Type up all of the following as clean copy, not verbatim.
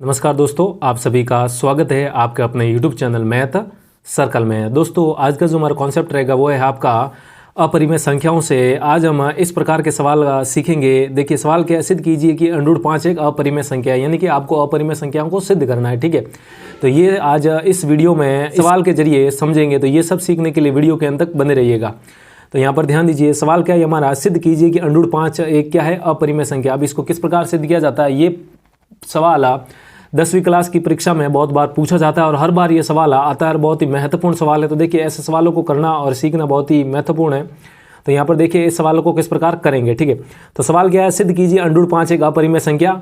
नमस्कार दोस्तों, आप सभी का स्वागत है आपके अपने YouTube चैनल मैथ सर्कल में। दोस्तों, आज का जो हमारा कॉन्सेप्ट रहेगा वो है आपका अपरिमेय संख्याओं से। आज हम इस प्रकार के सवाल सीखेंगे। देखिए, सवाल क्या है, सिद्ध कीजिए कि √5 एक अपरिमेय संख्या है, यानी कि आपको अपरिमेय संख्याओं को सिद्ध करना है। ठीक है, तो ये आज इस वीडियो में सवाल के जरिए समझेंगे। तो ये सब सीखने के लिए वीडियो के अंत तक बने रहिएगा। तो यहाँ पर ध्यान दीजिए, सवाल क्या है हमारा, सिद्ध कीजिए कि √5 एक क्या है, अपरिमेय संख्या। अब इसको किस प्रकार सिद्ध किया जाता है, ये सवाल 10वीं क्लास की परीक्षा में बहुत बार पूछा जाता है और हर बार ये सवाल आता है और बहुत ही महत्वपूर्ण सवाल है। तो देखिए, ऐसे सवालों को करना और सीखना बहुत ही महत्वपूर्ण है। तो यहाँ पर देखिए इस सवालों को किस प्रकार करेंगे। ठीक है, तो सवाल क्या है, सिद्ध कीजिए √5 एक अपरिमेय संख्या।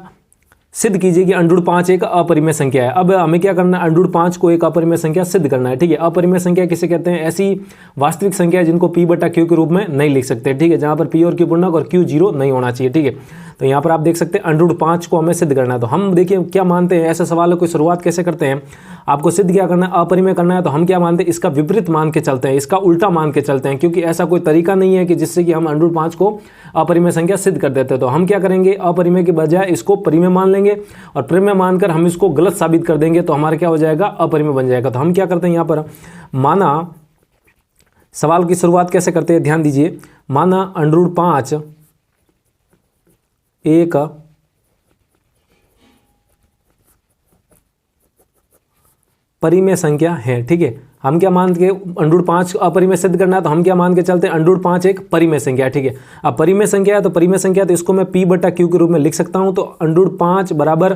सिद्ध कीजिए कि √5 एक अपरिमेय संख्या है। अब हमें क्या करना है, √5 को एक अपरिमेय संख्या सिद्ध करना है। ठीक है, अपरिमेय संख्या किसे कहते हैं, ऐसी वास्तविक संख्या है जिनको p/q के रूप में नहीं लिख सकते। ठीक है, जहाँ पर p और q पूर्णांक और q 0 नहीं होना चाहिए। ठीक है, तो यहाँ पर आप देख सकते हैं √5 को हमें सिद्ध करना है। तो हम देखिए क्या मानते हैं, ऐसे सवालों की शुरुआत कैसे करते हैं। आपको सिद्ध क्या करना है, अपरिमेय करना है, तो हम क्या मानते हैं, इसका विपरीत मान के चलते हैं, इसका उल्टा मान के चलते हैं, क्योंकि ऐसा कोई तरीका नहीं है कि जिससे कि हम √5 को अपरिमेय संख्या सिद्ध कर देते हैं। तो हम क्या करेंगे, अपरिमेय के बजाय इसको परिमेय मान लेंगे और परिमेय मानकर हम इसको गलत साबित कर देंगे, तो हमारा क्या हो जाएगा, अपरिमेय बन जाएगा। तो हम क्या करते हैं, यहाँ पर माना, सवाल की शुरुआत कैसे करते हैं, ध्यान दीजिए। माना √5 एक परिमेय संख्या है। ठीक है, हम क्या मान के √5 अपरिमेय सिद्ध करना है, तो हम क्या मान के चलते हैं, √5 एक परिमेय संख्या है। ठीक है, अब परिमेय संख्या है तो परिमेय संख्या, तो इसको मैं p/q के रूप में लिख सकता हूं। तो √5 बराबर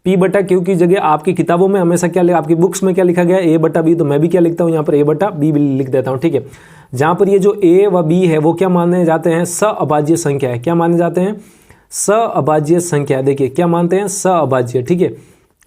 p/q की जगह आपकी किताबों में हमेशा क्या लिखा, आपकी बुक्स में क्या लिखा गया है, a/b। तो मैं भी क्या लिखता हूं, यहाँ पर a/b लिख देता हूं। ठीक है, जहां पर ये जो a व b है वो क्या माने जाते हैं, सअभाज्य संख्या है। क्या माने जाते हैं, सअभाज्य संख्या। देखिए क्या मानते हैं, सअभाज्य। ठीक है,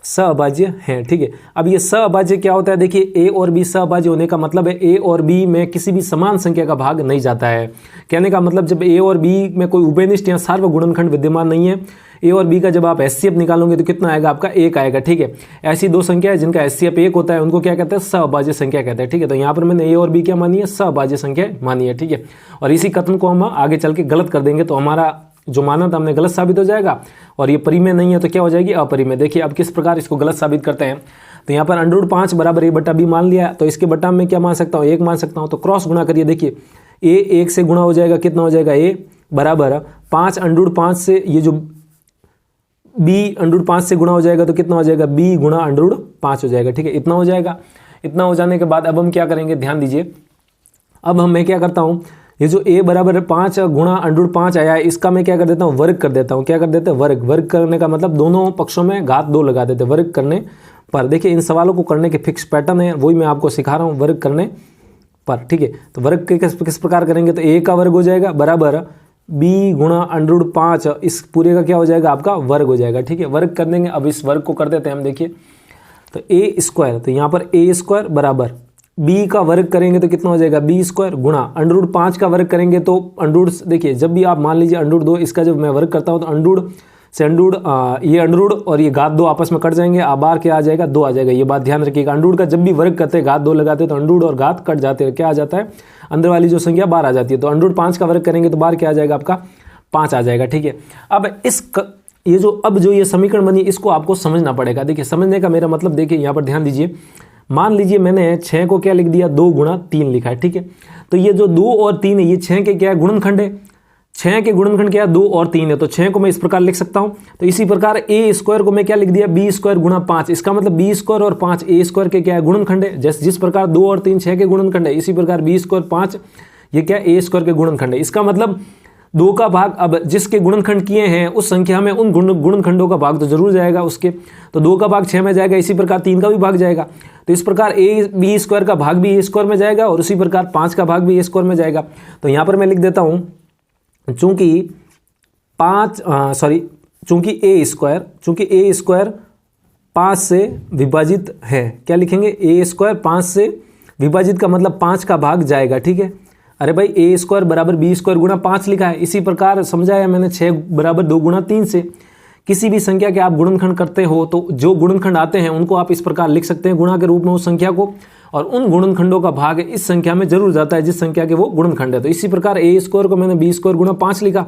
सअभाज्य है। ठीक है, अब ये सअभाज्य क्या होता है, देखिए a और b सअभाज्य होने का मतलब है a और b में किसी भी समान संख्या का भाग नहीं जाता है। कहने का मतलब, जब a और b में कोई उभयनिष्ठ या सार्वगुणनखंड विद्यमान नहीं है, a और b का जब आप HCF निकालोगे तो कितना आएगा, आपका 1 आएगा। ठीक है, ऐसी दो संख्या है जिनका HCF 1 होता है, उनको क्या कहते हैं, सअभाज्य संख्या कहते हैं। ठीक है, तो यहाँ पर मैंने a और b क्या मानी है, सअभाज्य संख्या मानी है। ठीक है, और इसी कथन को हम आगे चल के गलत कर देंगे, तो हमारा जो माना था हमने गलत साबित हो जाएगा, और ये परिमेय नहीं है तो क्या हो जाएगी, अपरिमेय। देखिए अब किस प्रकार इसको गलत साबित करते हैं। तो यहाँ पर √5 बराबर a/b मान लिया, तो इसके बटा में क्या मान सकता हूँ, 1 मान सकता हूँ। तो क्रॉस गुणा करिए, देखिए a 1 से गुणा हो जाएगा, कितना हो जाएगा, a बराबर 5 √5 से, ये जो b √5 से गुणा हो जाएगा तो कितना हो जाएगा, b गुणा √5 हो जाएगा। ठीक है, इतना हो जाएगा। इतना हो जाने के बाद अब हम क्या करेंगे, ध्यान दीजिए। अब मैं क्या करता हूँ, ये जो a बराबर 5 गुणा √5 आया है, इसका मैं क्या कर देता हूँ, वर्ग कर देता हूँ। क्या कर देते हैं, वर्ग। वर्ग करने का मतलब दोनों पक्षों में घात 2 लगा देते हैं वर्ग करने पर। देखिए इन सवालों को करने के फिक्स पैटर्न है, वही मैं आपको सिखा रहा हूँ, वर्ग करने पर। ठीक है, तो वर्ग किस प्रकार करेंगे, तो a का वर्ग हो जाएगा बराबर b गुणा √5, इस पूरे का क्या हो जाएगा, आपका वर्ग हो जाएगा। ठीक है, वर्ग कर देंगे। अब इस वर्ग को कर देते हैं हम, देखिए तो a², तो यहाँ पर a² बराबर b का वर्ग करेंगे तो कितना हो जाएगा, b² गुणा √5 का वर्ग करेंगे तो देखिए जब भी आप मान लीजिए √2, इसका जब मैं वर्ग करता हूँ तो से ये √ और ये घात 2 आपस में कट जाएंगे, बार क्या आ जाएगा, 2 आ जाएगा। ये बात ध्यान रखिएगा, √ का जब भी वर्ग करते हैं घात 2 लगाते हैं तो √ और घात कट जाते हैं, क्या आ जाता है, अंदर वाली जो संख्या बाहर आ जाती है। तो √5 का वर्ग करेंगे तो बाहर क्या आ जाएगा, आपका 5 आ जाएगा। ठीक है, अब ये समीकरण बनी, इसको आपको समझना पड़ेगा। देखिए समझने का मेरा मतलब, देखिए यहाँ पर ध्यान दीजिए। मान लीजिए मैंने 6 को क्या लिख दिया, 2 गुणा 3 लिखा है। ठीक है, तो ये जो 2 और 3 है, ये 6 के क्या है, गुणनखंड है। 6 के गुणनखंड क्या है, 2 और 3 है, तो 6 को मैं इस प्रकार लिख सकता हूं। तो इसी प्रकार a² को मैं क्या लिख दिया, b² गुणा 5। इसका मतलब b² और 5 a² के क्या है, गुणनखंड है। जिस प्रकार 2 और 3 6 के गुणनखंड है, इसी प्रकार b² 5 ये क्या है, a² के गुणनखंड है। इसका मतलब 2 का भाग, अब जिसके गुणनखंड किए हैं उस संख्या में उन गुणनखंडों का भाग तो जरूर जाएगा उसके, तो 2 का भाग 6 में जाएगा, इसी प्रकार 3 का भी भाग जाएगा। तो इस प्रकार b² का भाग भी a² में जाएगा और उसी प्रकार 5 का भाग भी a² में जाएगा। तो यहाँ पर मैं लिख देता हूँ, चूंकि a² 5 से विभाजित है, क्या लिखेंगे, a² 5 से विभाजित का मतलब 5 का भाग जाएगा। ठीक है, अरे भाई a² बराबर b² गुणा 5 लिखा है। इसी प्रकार समझाया मैंने 6 बराबर 2 गुणा 3 से। किसी भी संख्या के आप गुणनखंड करते हो तो जो गुणनखंड आते हैं उनको आप इस प्रकार लिख सकते हैं, गुणा के रूप में उस संख्या को, और उन गुणनखंडों का भाग इस संख्या में जरूर जाता है जिस संख्या के वो गुणनखंड है। तो इसी प्रकार a² को मैंने b² गुणा 5 लिखा।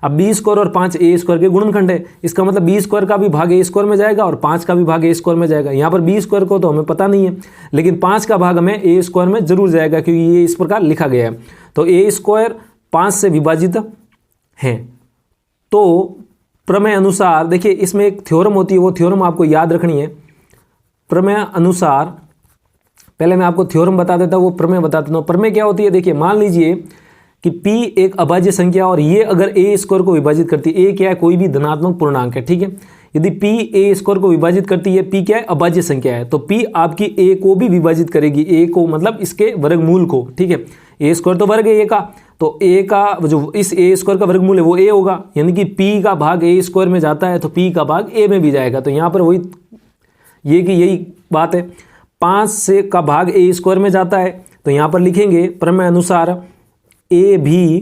अब बी स्क्वायर और 5 ए स्क्वायर के गुणनखंड है, इसका मतलब बी स्क्वायर का भी भाग ए स्क्वायर में जाएगा और 5 का भी भाग ए स्क्वायर में जाएगा। यहाँ पर बी स्क्वायर को तो हमें पता नहीं है, लेकिन 5 का भाग हमें ए स्क्वायर में जरूर जाएगा, क्योंकि ये इस प्रकार लिखा गया है। तो ए स्क्वायर 5 से विभाजित है। तो प्रमेय अनुसार देखिए, इसमें एक थ्योरम होती है, वो थ्योरम आपको याद रखनी है। प्रमेय अनुसार, पहले मैं आपको थ्योरम बता देता हूँ, वो प्रमेय बता देता हूँ। प्रमेय क्या होती है, देखिए मान लीजिए कि p एक अभाज्य संख्या और ये अगर ए स्क्वायर को विभाजित करती है, ए क्या है, कोई भी धनात्मक पूर्णांक है, ठीक है। यदि p ए स्क्वायर को विभाजित करती है, p क्या है, अभाज्य संख्या है, तो p आपकी a को भी विभाजित करेगी, a को मतलब इसके वर्गमूल को, ठीक है। ए स्क्वायर तो वर्ग है a का, तो a का जो इस ए स्क्वायर का वर्गमूल है वो a होगा, यानी कि p का भाग ए स्क्वायर में जाता है तो p का भाग a में भी जाएगा। तो यहाँ पर वही ये कि यही बात है, 5 से का भाग ए स्क्वायर में जाता है, तो यहाँ पर लिखेंगे प्रमेय अनुसार ए भी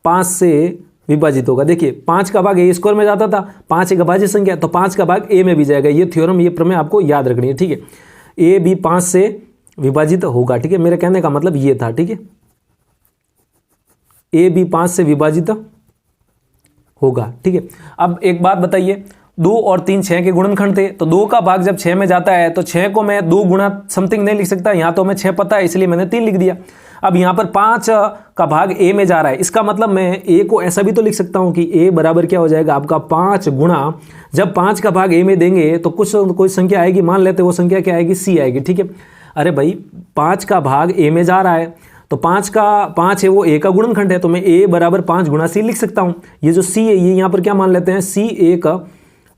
5 से विभाजित होगा। देखिए 5 का भाग ए स्क्वायर में जाता था, 5 एक अभाज्य संख्या, तो 5 का भाग ए में भी जाएगा। ये थ्योरम, ये प्रमेय आपको याद रखनी है, ठीक है। ए भी 5 से विभाजित होगा, ठीक है, मेरे कहने का मतलब ये था, ठीक है। ए भी 5 से विभाजित होगा, ठीक है। अब एक बात बताइए, 2 और 3 6 के गुणनखंड थे, तो 2 का भाग जब 6 में जाता है तो 6 को मैं 2 गुणा समथिंग नहीं लिख सकता, यहाँ तो हमें 6 पता है इसलिए मैंने 3 लिख दिया। अब यहाँ पर 5 का भाग a में जा रहा है, इसका मतलब मैं a को ऐसा भी तो लिख सकता हूँ कि a बराबर क्या हो जाएगा आपका 5 गुणा, जब 5 का भाग a में देंगे तो कुछ कोई संख्या आएगी, मान लेते वो संख्या क्या आएगी, c आएगी, ठीक है। अरे भाई 5 का भाग a में जा रहा है, तो 5 है वो a का गुणनखंड है, तो मैं a बराबर 5 गुणा c लिख सकता हूँ। ये जो c है, ये यहाँ पर क्या मान लेते हैं, c एक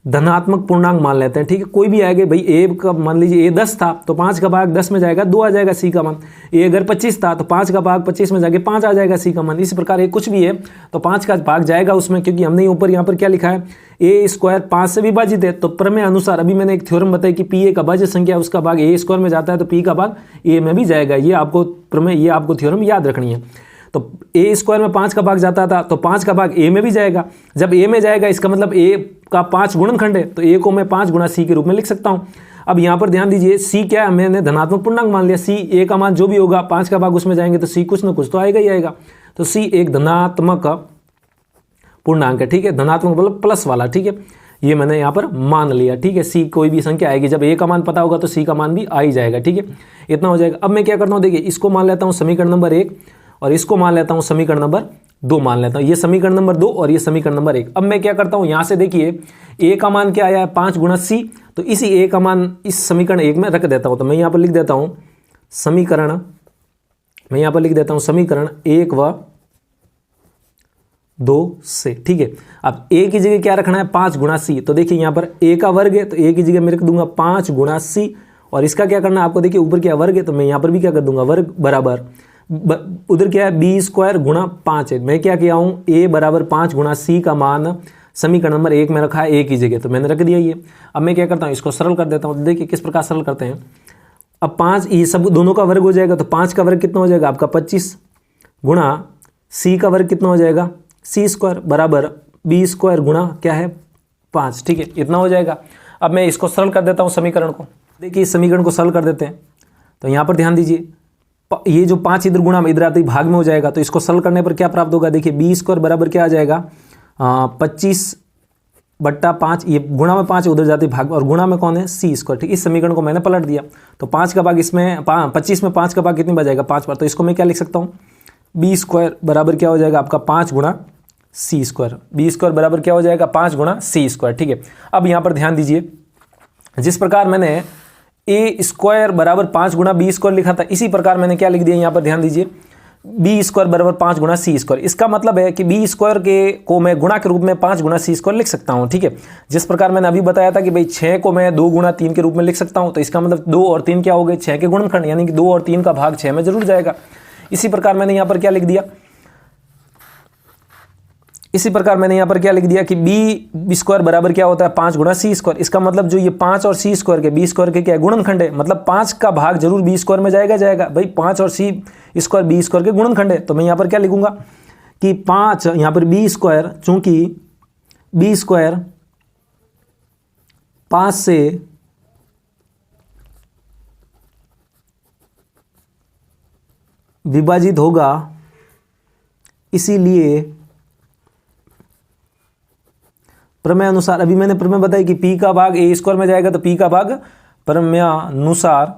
धनात्मक पूर्णांक मान लेते हैं, ठीक है। कोई भी आएगा भाई, ए का मान लीजिए ए 10 था तो 5 का भाग 10 में जाएगा 2 आ जाएगा सी का मान। ए अगर 25 था तो 5 का भाग 25 में जाके 5 आ जाएगा सी का मान। इसी प्रकार ए कुछ भी है तो 5 का भाग जाएगा उसमें, क्योंकि हमने ऊपर यहाँ पर क्या लिखा है, ए स्क्वायर 5 से विभाजित है। तो प्रमेय अनुसार अभी मैंने एक थ्योरम बताया कि पी एक अभाज्य संख्या है, उसका भाग ए स्क्वायर में जाता है तो पी का भाग ए में भी जाएगा। ये आपको प्रमेय, ये आपको थ्योरम याद रखनी है। तो ए स्क्वायर में 5 का भाग जाता था तो 5 का भाग ए में भी जाएगा, जब ए में जाएगा इसका मतलब ए का 5 गुणनखंड है, तो ए को मैं 5 गुणा सी के रूप में लिख सकता हूं। अब यहां पर ध्यान दीजिए, सी क्या है, मैंने धनात्मक पूर्णांक मान लिया, सी ए का मान जो भी होगा 5 का भाग उसमें जाएंगे तो सी कुछ ना कुछ तो आएगा ही आएगा। तो सी एक धनात्मक पूर्णांक है, ठीक है, धनात्मक मतलब प्लस वाला, ठीक है। ये मैंने यहाँ पर मान लिया, ठीक है। सी कोई भी संख्या आएगी, जब ए का मान पता होगा तो सी का मान भी आ ही जाएगा, ठीक है। इतना हो जाएगा। अब मैं क्या करता हूँ, देखिए इसको मान लेता हूँ समीकरण नंबर 1 और इसको मान लेता हूं समीकरण नंबर 2 मान लेता हूं। ये समीकरण नंबर 2 और ये समीकरण नंबर 1। अब मैं क्या करता हूं, यहां से देखिए a का मान क्या आया है 5 गुणा c, तो इसी a का मान इस समीकरण 1 में रख देता हूं। तो मैं यहां पर लिख देता हूं समीकरण, मैं यहां पर लिख देता हूं समीकरण 1 व 2 से, ठीक है। अब a की जगह क्या रखना है 5 गुणा c, तो देखिए यहां पर a का वर्ग है तो a की जगह मैं रख दूंगा 5 गुणा c, और इसका क्या करना है आपको, देखिए ऊपर क्या वर्ग है तो मैं यहां पर भी क्या कर दूंगा वर्ग बराबर, उधर क्या है बी स्क्वायर गुणा 5 है। मैं क्या किया हूं, a बराबर 5 गुणा c का मान समीकरण नंबर 1 में रखा है a की जगह, तो मैंने रख दिया ये। अब मैं क्या करता हूं, इसको सरल कर देता हूं। देखिए किस प्रकार सरल करते हैं। अब 5 ये सब दोनों का वर्ग हो जाएगा, तो 5 का वर्ग कितना हो जाएगा आपका 25 गुणा c का वर्ग कितना हो जाएगा c स्क्वायर बराबर b स्क्वायर गुणा क्या है 5, ठीक है, इतना हो जाएगा। अब मैं इसको सरल कर देता हूं समीकरण को। देखिए इस समीकरण को सरल कर देते हैं, तो यहां पर ध्यान दीजिए, ये जो 5 इधर गुणा में इधर आते ही भाग में हो जाएगा, तो इसको सरल करने पर क्या प्राप्त होगा, देखिए बी स्क्वायर बराबर क्या आ जाएगा 25/5, ये गुणा में 5 उधर जाते भाग, और गुणा में कौन है सी स्क्वायर, ठीक। इस समीकरण को मैंने पलट दिया, तो 5 का भाग इसमें 25 में 5 का भाग कितनी बार जाएगा 5 बार, तो इसको मैं क्या लिख सकता हूँ बी स्क्वायर बराबर क्या हो जाएगा आपका 5 गुणा सी स्क्वायर, बी स्क्वायर बराबर क्या हो जाएगा 5 गुणा सी स्क्वायर, ठीक है। अब यहाँ पर ध्यान दीजिए, जिस प्रकार मैंने ए स्क्वायर बराबर 5 गुणा बी स्क्वायर लिखा था, इसी प्रकार मैंने क्या लिख दिया यहाँ पर ध्यान दीजिए, बी स्क्वायर बराबर 5 गुणा सी स्क्वायर। इसका मतलब है कि बी स्क्वायर के को मैं गुणा के रूप में 5 गुणा सी स्क्वायर लिख सकता हूँ, ठीक है। जिस प्रकार मैंने अभी बताया था कि भाई 6 को मैं 2 गुणा 3 के रूप में लिख सकता हूँ, तो इसका मतलब 2 और 3 क्या हो गए 6 के गुणनखंड, यानी कि 2 और 3 का भाग 6 में जरूर जाएगा। इसी प्रकार मैंने यहाँ पर क्या लिख दिया, इसी प्रकार मैंने यहाँ पर क्या लिख दिया कि बी स्क्वायर बराबर क्या होता है 5 गुणा सी स्क्वायर। इसका मतलब जो ये 5 और सी स्क्वायर के बी स्क्वायर के क्या है गुणनखंड है, मतलब 5 का भाग जरूर बी स्क्वायर में जाएगा भाई, 5 और सी स्क्वायर बी स्क्वायर के गुणनखंड है। तो मैं यहाँ पर क्या लिखूंगा कि 5 यहाँ पर बी स्क्वायर, चूंकि बी स्क्वायर 5 से विभाजित होगा, इसीलिए प्रमेय अनुसार, अभी मैंने प्रमेय बताई कि p का भाग a स्क्वायर में जाएगा तो p का भाग प्रमेयानुसार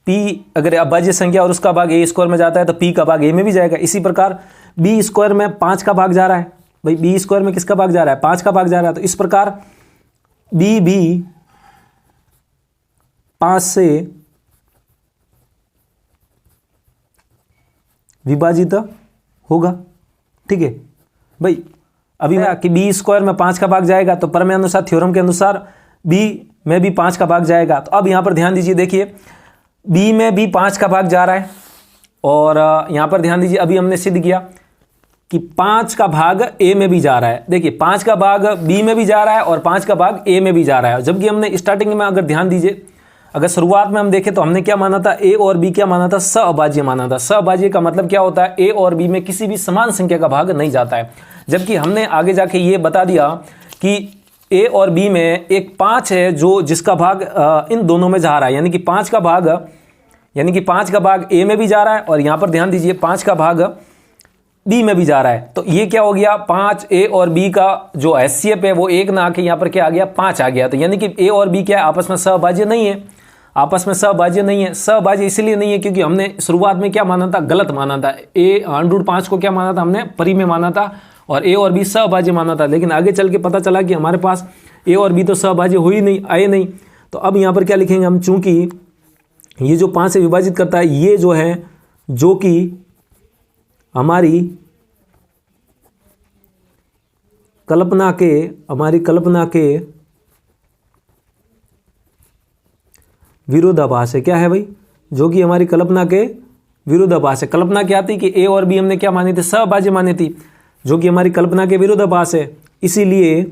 p अगर अभाज्य संख्या और उसका भाग a स्क्वायर में जाता है तो p का भाग a में भी जाएगा। इसी प्रकार b स्क्वायर में 5 का भाग जा रहा है, भाई b स्क्वायर में किसका भाग जा रहा है, 5 का भाग जा रहा है, तो इस प्रकार b भी 5 से विभाजित होगा। ठीक है भाई, अभी कि b स्क्वायर में 5 का भाग जाएगा तो प्रमेय अनुसार, थ्योरम के अनुसार b में भी 5 का भाग जाएगा। तो अब यहां पर ध्यान दीजिए, देखिए b में भी 5 का भाग जा रहा है और यहां पर ध्यान दीजिए अभी हमने सिद्ध किया कि 5 का भाग a में भी जा रहा है। देखिए 5 का भाग b में भी जा रहा है और 5 का भाग a में भी जा रहा है, जबकि हमने स्टार्टिंग में अगर ध्यान दीजिए, अगर शुरुआत में हम देखें तो हमने क्या माना था, a और b क्या माना था, सहअभाज्य माना था। सहअभाज्य का मतलब क्या होता है, a और b में किसी भी समान संख्या का भाग नहीं जाता है, जबकि हमने आगे जाके ये बता दिया कि a और b में एक 5 है जो जिसका भाग इन दोनों में जा रहा है, यानी कि 5 का भाग a में भी जा रहा है और यहां पर ध्यान दीजिए 5 का भाग b में भी जा रहा है। तो ये क्या हो गया, 5 a और b का जो HCF है वो 1 ना आके यहां पर क्या आ गया, 5 आ गया। तो यानी कि a और b क्या है, आपस में सहअभाज्य नहीं है, आपस में सहअभाज्य नहीं है। सहअभाज्य इसलिए नहीं है क्योंकि हमने शुरुआत में क्या माना था, गलत माना था। a√5 को क्या माना था हमने, परिमेय माना था और a और b सहअभाज्य माना था, लेकिन आगे चल के पता चला कि हमारे पास a और b तो सहअभाज्य हुई नहीं, आए नहीं। तो अब यहाँ पर क्या लिखेंगे हम, चूंकि ये जो 5 से विभाजित करता है, ये जो है जो कि हमारी कल्पना के विरोधाभास है। क्या है भाई, जो कि हमारी कल्पना के विरोधाभास है। कल्पना क्या थी कि a और b हमने क्या मानी थी, सहअभाज्य मानी थी, जो कि हमारी कल्पना के विरोधाभास है। इसीलिए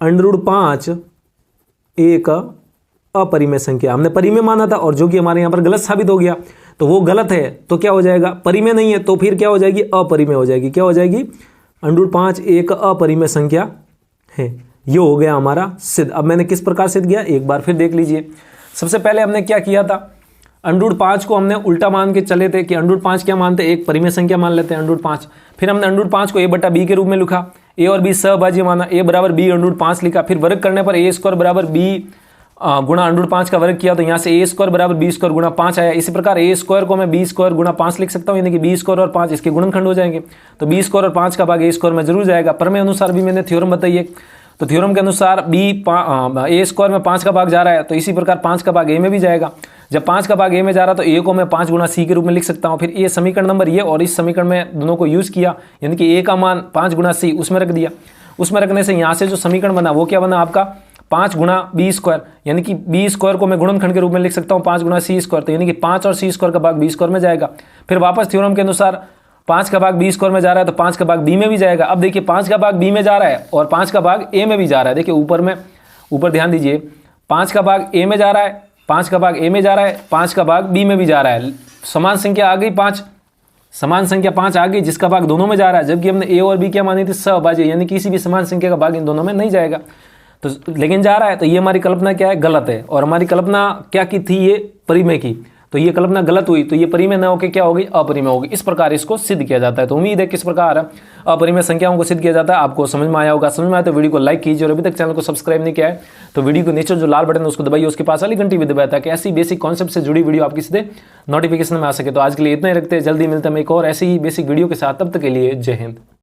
√5 एक अपरिमेय संख्या हमने परिमेय माना था और जो कि हमारे यहाँ पर गलत साबित हो गया। तो वो गलत है तो क्या हो जाएगा, परिमेय नहीं है, तो फिर क्या हो जाएगी, अपरिमेय हो जाएगी। क्या हो जाएगी, √5 एक अपरिमेय संख्या है। ये हो गया हमारा सिद्ध। अब मैंने किस प्रकार सिद्ध किया, एक बार फिर देख लीजिए। सबसे पहले हमने क्या किया था, √5 को हमने उल्टा मान के चले थे कि √5 क्या मानते, एक परिमेय संख्या मान लेते हैं √5। फिर हमने √5 को a/b के रूप में लिखा, a और b सहअभाज्य माना, a बराबर b √5 लिखा। फिर वर्ग करने पर a स्क्वायर बराबर b गुणा √5 का वर्ग किया, तो यहाँ से a स्क्वायर बराबर b स्क्वायर गुणा 5 आया। इसी प्रकार a स्क्वायर को मैं b स्क्वायर गुणा 5 लिख सकता हूँ, यानी कि b स्क्वायर और 5 इसके गुणनखंड हो जाएंगे। तो b स्क्वायर और 5 का भाग a स्क्वायर में जरूर जाएगा। प्रमेय अनुसार भी मैंने थ्योरम बताइए, तो थ्योरम के अनुसार a स्क्वायर में 5 का भाग जा रहा है, तो इसी प्रकार 5 का भाग a में भी जाएगा। जब 5 का भाग a में जा रहा है तो a को मैं 5 गुणा c के रूप में लिख सकता हूँ। फिर ये समीकरण नंबर ये और इस समीकरण में दोनों को यूज किया, यानी कि a का मान 5 गुणा c उसमें रख दिया। उसमें रखने से यहाँ से जो समीकरण बना वो क्या बना आपका, 5 गुणा b स्क्वायर, यानी कि b स्क्वायर को मैं गुणनखंड के रूप में लिख सकता हूँ 5 गुणा c स्क्वायर, तो यानी कि 5 और c स्क्वायर का भाग b स्क्वायर में जाएगा। फिर वापस थ्योरम के अनुसार 5 का भाग b स्क्वायर में जा रहा है तो 5 का भाग b में भी जाएगा। अब देखिए 5 का भाग b में जा रहा है और 5 का भाग a में भी जा रहा है। देखिए ऊपर ध्यान दीजिए, 5 का भाग a में जा रहा है, 5 का भाग a में जा रहा है, 5 का भाग b में भी जा रहा है। समान संख्या आ गई 5, समान संख्या 5 आ गई जिसका भाग दोनों में जा रहा है, जबकि हमने a और b क्या मानी थी, सहअभाज्य, यानी किसी भी समान संख्या का भाग इन दोनों में नहीं जाएगा। तो लेकिन जा रहा है, तो ये हमारी कल्पना क्या है, गलत है। और हमारी कल्पना क्या की थी, ये परिमेय की, तो ये कल्पना गलत हुई, तो ये परिमेय न होकर क्या होगी, अपरिमेय होगी। इस प्रकार इसको सिद्ध किया जाता है। तो उम्मीद है किस प्रकार अपरिमेय संख्याओं को सिद्ध किया जाता है आपको समझ में आया होगा। समझ में आया तो वीडियो को लाइक कीजिए और अभी तक चैनल को सब्सक्राइब नहीं किया है तो वीडियो को नीचे जो लाल बटन है उसको दबाइए, उसके पास वाली घंटी भी दबाया ताकि ऐसी बेसिक कॉन्सेप्ट से जुड़ी वीडियो आपकी सीधे नोटिफिकेशन में आ सके। तो आज के लिए इतना ही रखते हैं, जल्दी मिलते हैं एक और ऐसी ही बेसिक वीडियो के साथ। तब तक के लिए जय हिंद।